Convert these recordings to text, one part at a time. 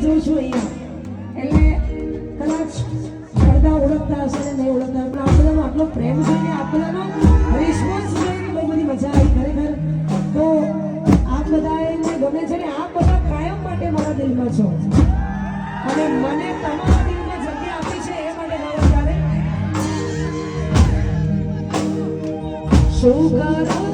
જોઉં છું અહીંયા એટલે કદાચ પડદા ઓળખતા હશે ને નહીં ઓળખતા પણ આ બધાનો આટલો પ્રેમ જોઈને આ બધાનો રિસ્પોન્સ જોઈને બહુ બધી મજા આવી ખરેખર તો આ બધાને ગમે છે ને આ બધા કાયમ માટે મારા દિલમાં છો અને મને તમારા દિલમાં જગ્યા આપી છે એ માટે ગાવા ત્યારે શું કરો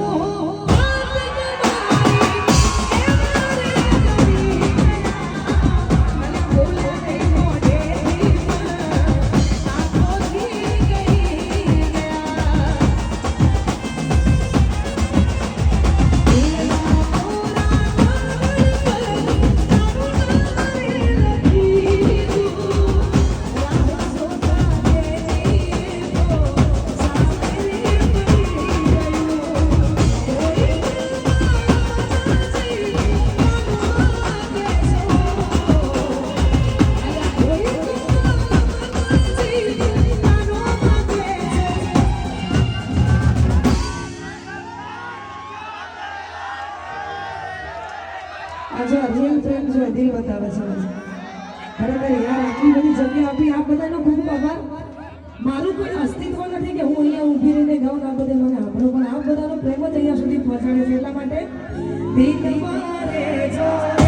આજે અરિયલ પ્રેમ જો દિલ બતાવે છે ખરેખર યાર આટલી બધી જગ્યા આપી આ બધાનો ખૂબ આભાર મારું કોઈ અસ્તિત્વ નથી કે હું અહીંયા ઊભી રહીને ગાઉં આ બધે મને આપણો પણ આ બધાનો પ્રેમ જ અહીંયા સુધી પહોંચાડે છે એટલા માટે દિલ મારે જો